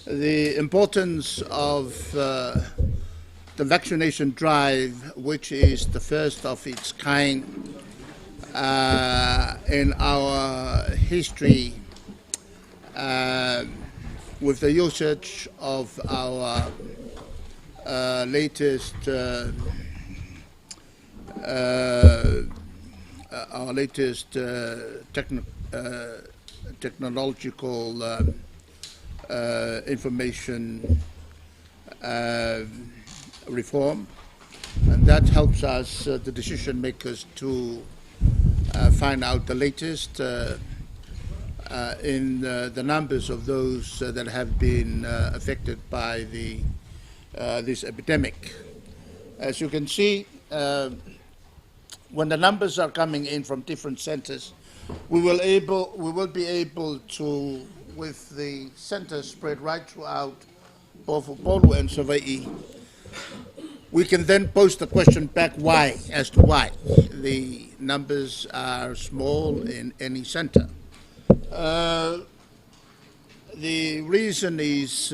the importance of the vaccination drive, which is the first of its kind in our history, with the usage of our latest technological information reform, and that helps us, the decision makers, to find out the latest in the numbers of those that have been affected by this epidemic. As you can see, when the numbers are coming in from different centers, we will be able to, with the centers spread right throughout both Upolu and Savaii, we can then pose the question back as to why the numbers are small in any center. The reason is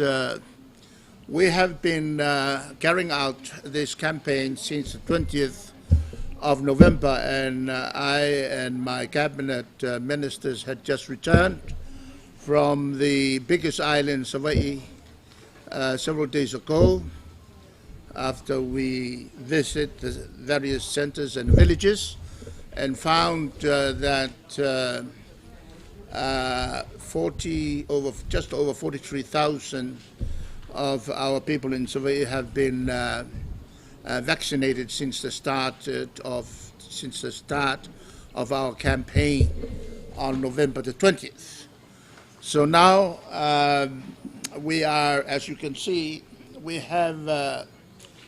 we have been carrying out this campaign since the 20th of November, and I and my cabinet ministers had just returned from the biggest island, Savaii, several days ago, after we visited the various centers and villages, and found that just over 43,000 of our people in Savaii have been vaccinated since the start of our campaign on November the 20th. So now we are, as you can see, we have a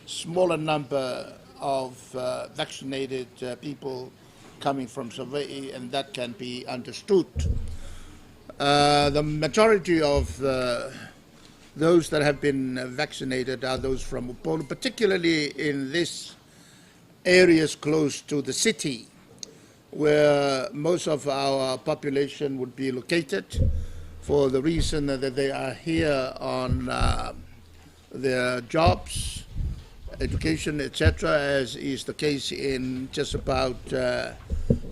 smaller number of vaccinated people coming from Savaii, and that can be understood. The majority of those that have been vaccinated are those from Upolu, particularly in these areas close to the city, where most of our population would be located, for the reason that they are here on their jobs, education, etc., as is the case in just about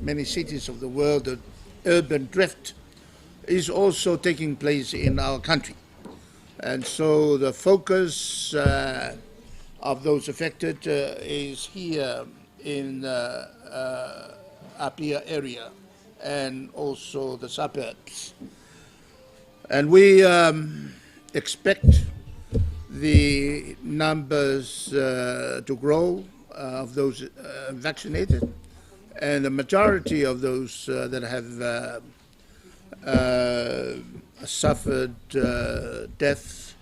many cities of the world. The urban drift is also taking place in our country. And so the focus of those affected is here in Apia area and also the suburbs. And we expect the numbers to grow of those vaccinated, and the majority of those that have suffered death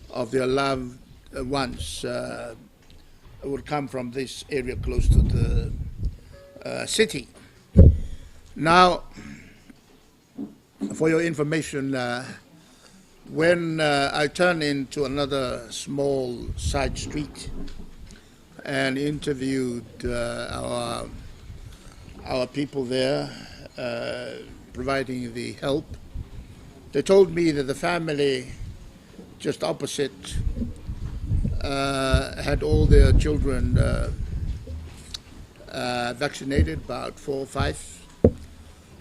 of their loved ones will come from this area close to the city. Now, for your information, when I turned into another small side street and interviewed our people there, providing the help, they told me that the family just opposite had all their children vaccinated, about 4 or 5,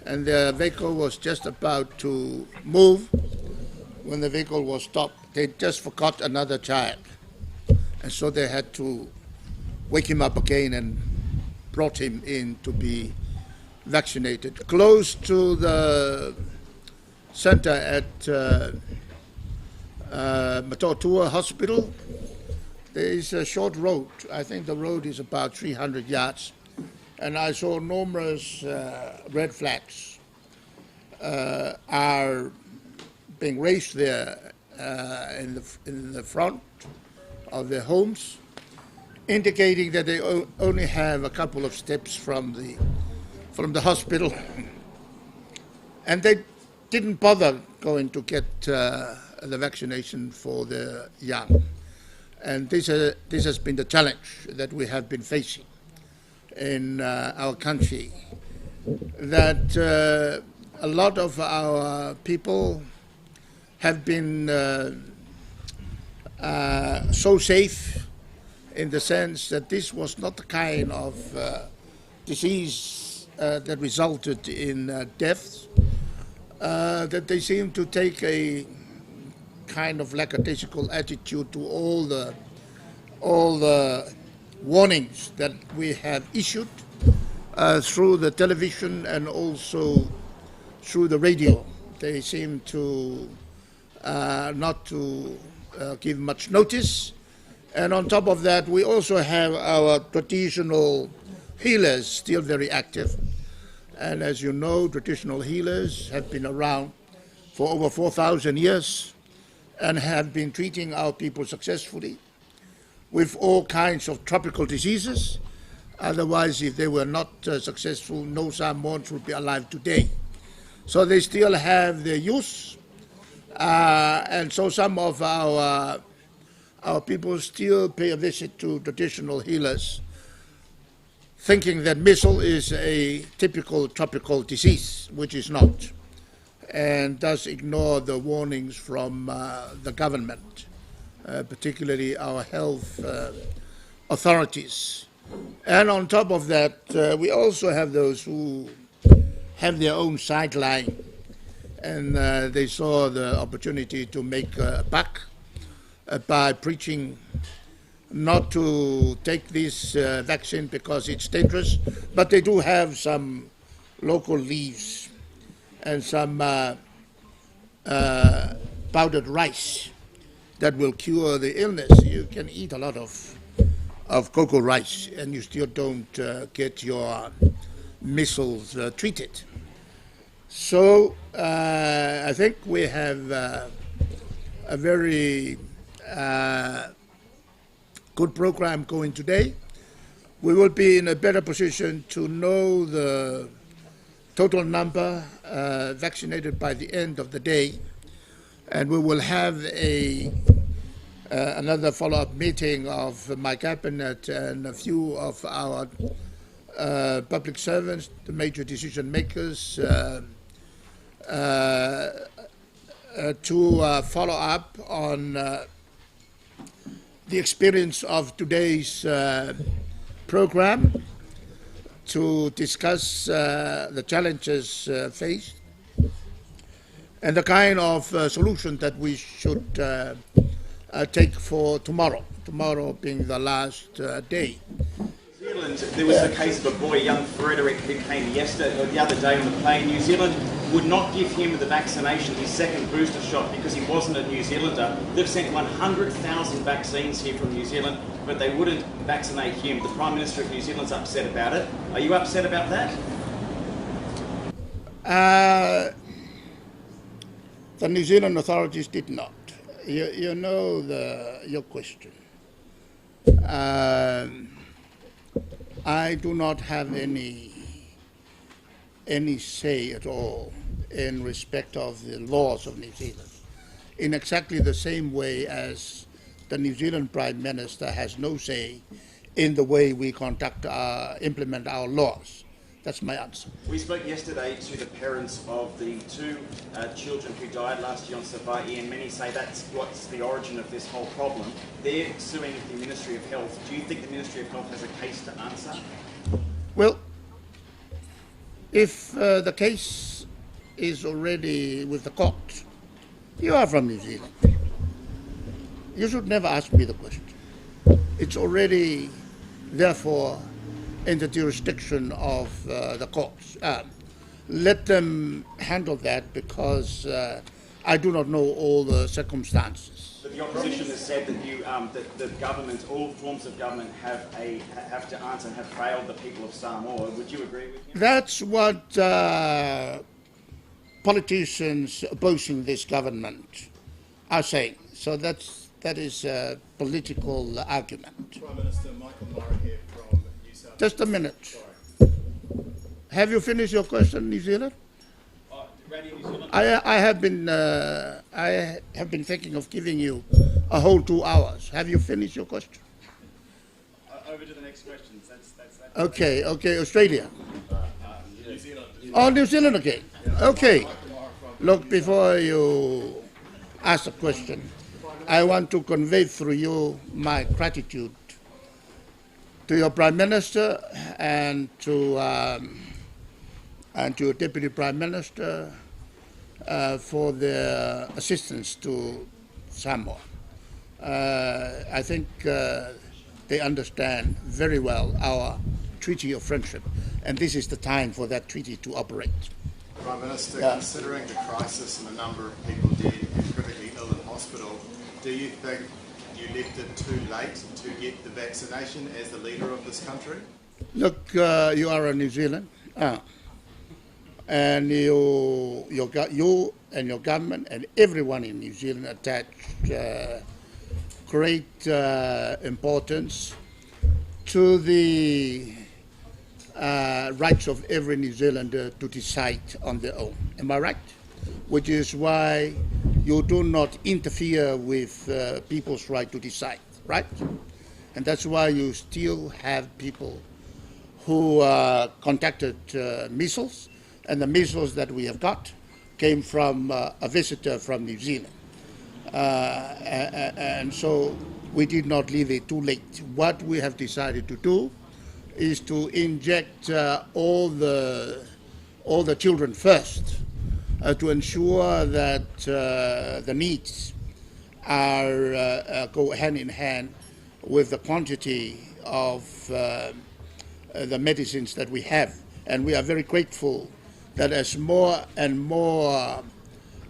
and their vehicle was just about to move. When the vehicle was stopped, they just forgot another child, and so they had to wake him up again and brought him in to be vaccinated. Close to the center at Matotua Hospital, there is a short road. I think the road is about 300 yards, and I saw numerous red flags are being raised there in the front of their homes, indicating that they only have a couple of steps from the hospital, and they didn't bother going to get the vaccination for the young. And this has been the challenge that we have been facing in our country, that a lot of our people have been so safe in the sense that this was not the kind of disease that resulted in deaths, that they seem to take a kind of lackadaisical attitude to all the warnings that we have issued through the television and also through the radio. They seem to not to give much notice. And on top of that, we also have our traditional healers still very active. And as you know, traditional healers have been around for over 4,000 years and have been treating our people successfully with all kinds of tropical diseases. Otherwise, if they were not successful, no Samoans would be alive today. So they still have their use. And so some of our people still pay a visit to traditional healers, thinking that measles is a typical tropical disease, which is not, and thus ignore the warnings from the government, particularly our health authorities. And on top of that, we also have those who have their own sideline, and they saw the opportunity to make a buck by preaching not to take this vaccine because it's dangerous, but they do have some local leaves and some powdered rice that will cure the illness. You can eat a lot of cocoa rice and you still don't get your measles treated. So I think we have a very good program going today. We will be in a better position to know the total number vaccinated by the end of the day, and we will have another follow-up meeting of my cabinet and a few of our public servants, the major decision makers, to follow up on the experience of today's program, to discuss the challenges faced and the kind of solution that we should take for tomorrow being the last day. New Zealand, there was the case of a boy, young Frederick, who came the other day on the plane. New Zealand would not give him the vaccination, his second booster shot, because he wasn't a New Zealander. They've sent 100,000 vaccines here from New Zealand, but they wouldn't vaccinate him. The Prime Minister of New Zealand's upset about it. Are you upset about that? The New Zealand authorities did not. You know your question. I do not have any say at all in respect of the laws of New Zealand, in exactly the same way as the New Zealand Prime Minister has no say in the way we implement our laws. That's my answer. We spoke yesterday to the parents of the two children who died last year on Savaii, and many say that's what's the origin of this whole problem. They're suing the Ministry of Health. Do you think the Ministry of Health has a case to answer? Well, if the case is already with the court, you are from New Zealand. You should never ask me the question. It's already, therefore, in the jurisdiction of the courts. Let them handle that, because I do not know all the circumstances. But the opposition has said that that the government, all forms of government, have to answer and have failed the people of Samoa. Would you agree with him? That's what politicians opposing this government are saying. So that is a political argument. Prime Minister Michael Murray here from New South Wales. Just a minute. Sorry. Have you finished your question, New Zealand? Radio New Zealand. I have been thinking of giving you a whole 2 hours. Have you finished your question? Over to the next question. That's Okay, Australia. New Zealand. Oh, New Zealand again. Okay. Look, before you ask a question, I want to convey through you my gratitude to your Prime Minister and to your Deputy Prime Minister for their assistance to Samoa. I think they understand very well our treaty of friendship, and this is the time for that treaty to operate. Prime Minister, considering the crisis and the number of people dead and critically ill in hospital, do you think you left it too late to get the vaccination as the leader of this country? Look, you are in New Zealand, and you and your government and everyone in New Zealand attach great importance to the rights of every New Zealander to decide on their own. Am I right? Which is why you do not interfere with people's right to decide, right? And that's why you still have people who contacted measles, and the measles that we have got came from a visitor from New Zealand. And so we did not leave it too late. What we have decided to do is to inject all the children first to ensure that the needs are go hand in hand with the quantity of the medicines that we have. And we are very grateful that as more and more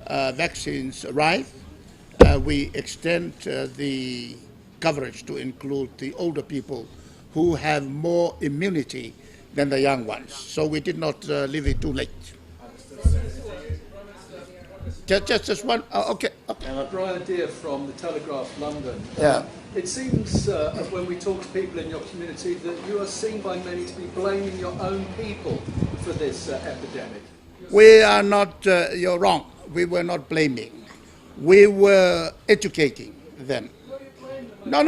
vaccines arrive, we extend the coverage to include the older people who have more immunity than the young ones. So we did not leave it too late. Just one. Okay. Brian Deere from the Telegraph, London. Yeah. It seems when we talk to people in your community that you are seen by many to be blaming your own people for this epidemic. We are not. You're wrong. We were not blaming. We were educating them. No.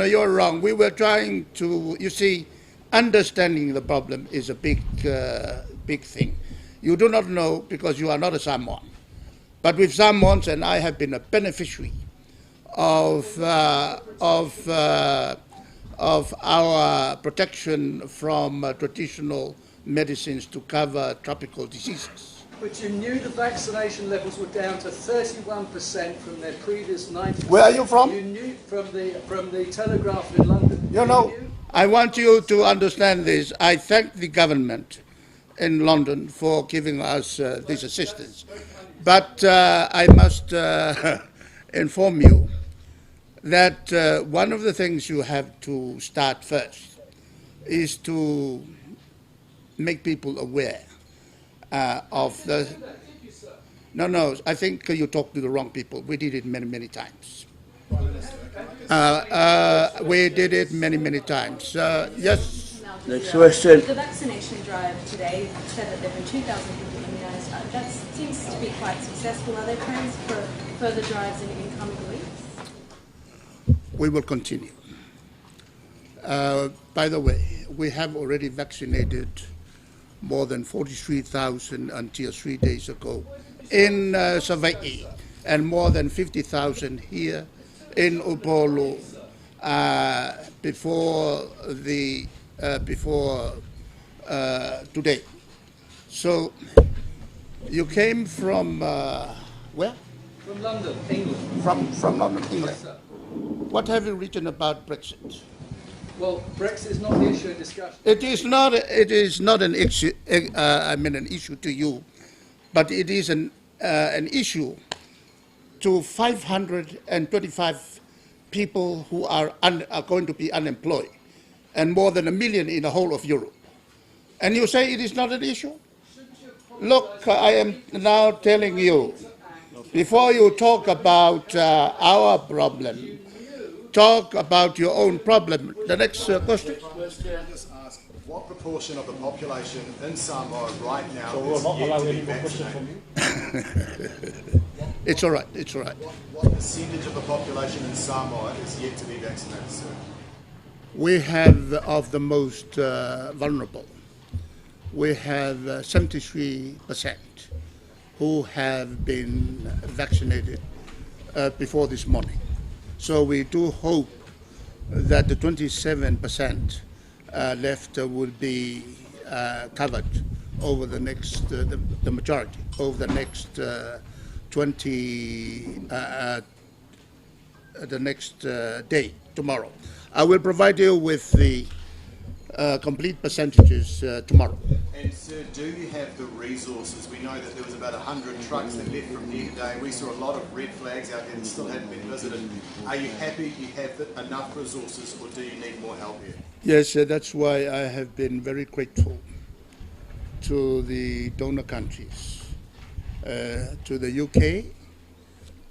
You're wrong. We were trying to. You see, understanding the problem is a big thing. You do not know because you are not a Samoan. But with Samoans, and I have been a beneficiary of our protection from traditional medicines to cover tropical diseases. But you knew the vaccination levels were down to 31% from their previous 90%. Where are you from? You knew from the Telegraph in London. You know, I want you to understand this. I thank the government in London for giving us this assistance. But I must inform you that one of the things you have to start first is to make people aware of the... No, I think you talked to the wrong people. We did it many, many times. We did it many, many times. Yes? Next question. The vaccination drive today said that there were 2,000 people immunised. That seems to be quite successful. Are there plans for further drives in incoming weeks? We will continue. By the way, we have already vaccinated more than 43,000 until 3 days ago in Savaii, and more than 50,000 here in Upolu before today. So you came from where? From London, England. From London, England. Yes, sir. What have you written about Brexit? Well, Brexit is not the issue in discussion. It is not. It is not an issue. An issue to you, but it is an issue to 525 people who are going to be unemployed, and more than 1 million in the whole of Europe. And you say it is not an issue? Look, I am now telling you, before you talk about our problem, talk about your own problem. The next question. Just ask, what proportion of the population in Samoa right now is yet to be vaccinated? It's all right. It's all right. What percentage of the population in Samoa is yet to be vaccinated, sir? We have of the most vulnerable. We have 73% who have been vaccinated before this morning. So we do hope that the 27% left will be covered over the next, the majority, over the next the next day, tomorrow. I will provide you with the complete percentages tomorrow. And sir, do you have the resources? We know that there was about 100 trucks that left from here today. We saw a lot of red flags out there that still hadn't been visited. Are you happy you have enough resources, or do you need more help here? Yes, that's why I have been very grateful to the donor countries, to the UK,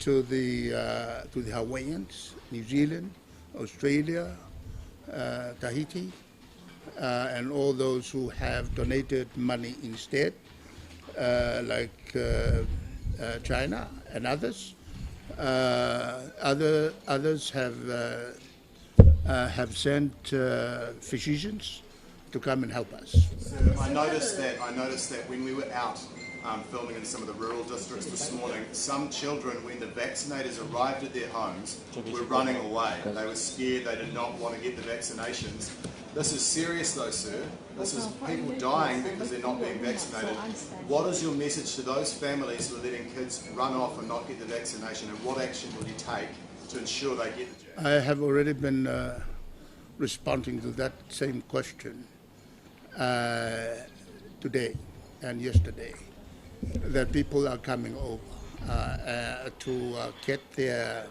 to the Hawaiians, New Zealand, Australia, Tahiti, and all those who have donated money instead, like China and others. Others have sent physicians to come and help us. I noticed that when we were out filming in some of the rural districts this morning, some children, when the vaccinators arrived at their homes, were running away. They were scared, they did not want to get the vaccinations. This is serious though, sir. This is people dying because they're not being vaccinated. What is your message to those families who are letting kids run off and not get the vaccination, and what action will you take to ensure they get the jab? I have already been responding to that same question today and yesterday, that people are coming over to get their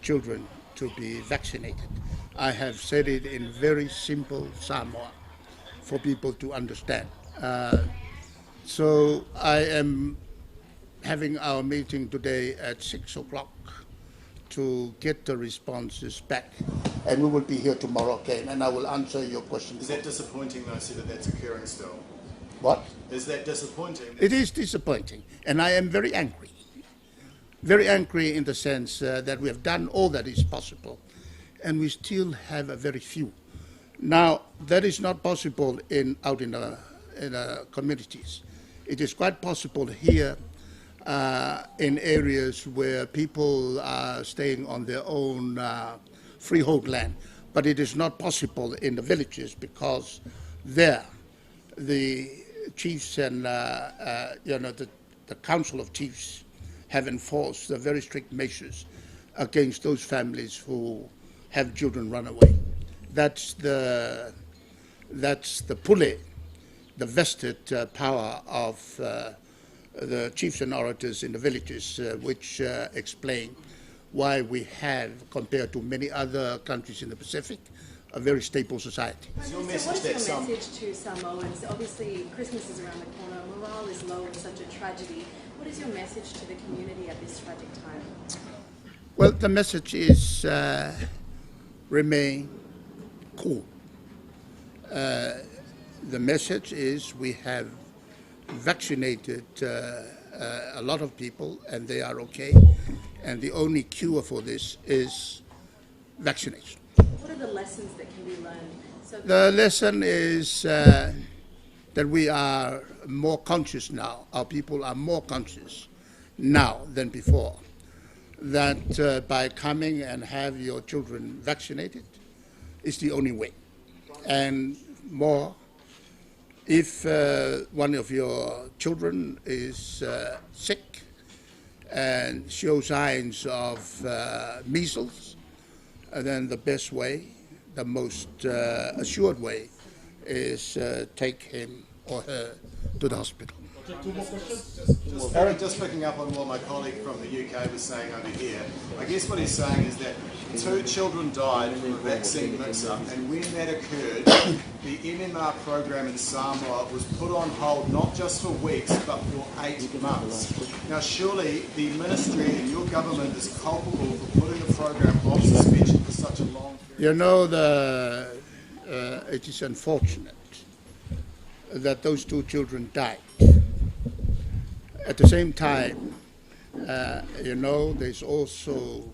children to be vaccinated. I have said it in very simple Samoa for people to understand. So I am having our meeting today at 6 o'clock to get the responses back. And we will be here tomorrow again, and I will answer your questions. Is that disappointing though, sir, that that's occurring still? What? Is that disappointing? It is disappointing, and I am very angry. Very angry in the sense that we have done all that is possible, and we still have a very few. Now, that is not possible out in the communities. It is quite possible here in areas where people are staying on their own freehold land, but it is not possible in the villages because there the chiefs and the Council of Chiefs have enforced very strict measures against those families who have children run away. That's the pule, the vested power of the chiefs and orators in the villages, which explain why we have, compared to many other countries in the Pacific, a very stable society. So what is your message to Samoans? Obviously, Christmas is around the corner. Morale is low with such a tragedy. What is your message to the community at this tragic time? Well, the message is remain cool. The message is we have vaccinated a lot of people, and they are okay. And the only cure for this is vaccination. What are the lessons that can be learned? The lesson is that we are more conscious now. Our people are more conscious now than before. That by coming and have your children vaccinated is the only way. And more, if one of your children is sick and shows signs of measles, then the best way, the most assured way, is take him or her to the hospital. Just picking up on what my colleague from the UK was saying over here, I guess what he's saying is that 2 children died from a vaccine mix-up, and when that occurred, the MMR program in Samoa was put on hold not just for weeks, but for 8 months. Now surely the ministry and your government is culpable for putting the program on suspension for such a long period. You know, it is unfortunate that those 2 children died. At the same time, there's also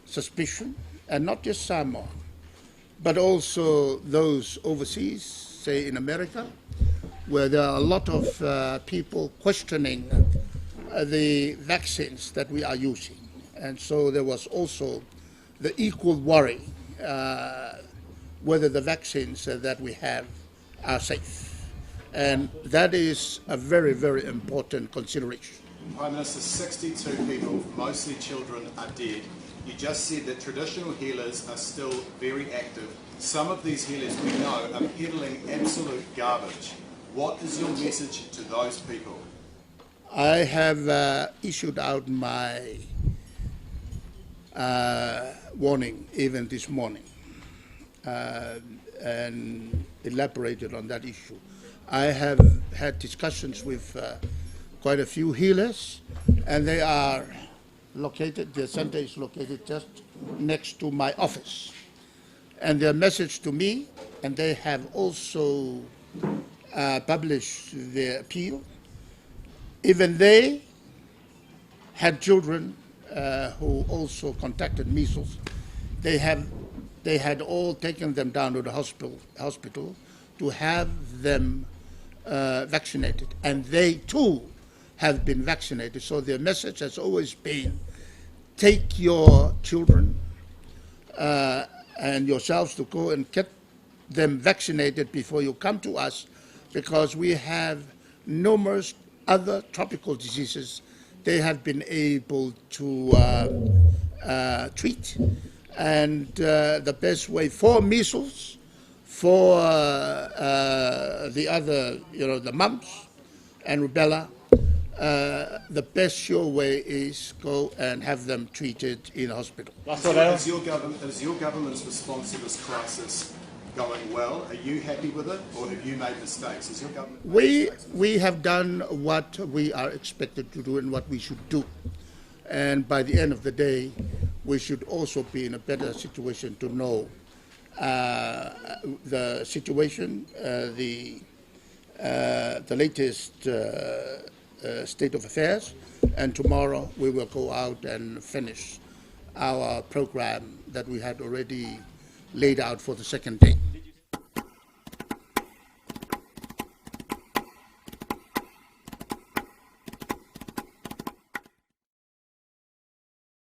suspicion, and not just Samoa, but also those overseas, say in America, where there are a lot of people questioning the vaccines that we are using. And so there was also the equal worry whether the vaccines that we have are safe. And that is a very, very important consideration. Prime Minister, 62 people, mostly children, are dead. You just said that traditional healers are still very active. Some of these healers we know are peddling absolute garbage. What is your message to those people? I have issued out my warning even this morning and elaborated on that issue. I have had discussions with quite a few healers, and they are located, their center is located just next to my office. And their message to me, and they have also published their appeal, even they had children who also contracted measles. They had all taken them down to the hospital to have them vaccinated, and they too have been vaccinated. So their message has always been, take your children and yourselves to go and get them vaccinated before you come to us, because we have numerous other tropical diseases they have been able to treat. And the best way for measles, for the other, the mumps and rubella, the best sure way is go and have them treated in hospital. Is your government's response to this crisis going well? Are you happy with it, or have you made mistakes? Is your government We have done what we are expected to do and what we should do. And by the end of the day, we should also be in a better situation to know the situation, the latest state of affairs, and tomorrow we will go out and finish our program that we had already laid out for the second day.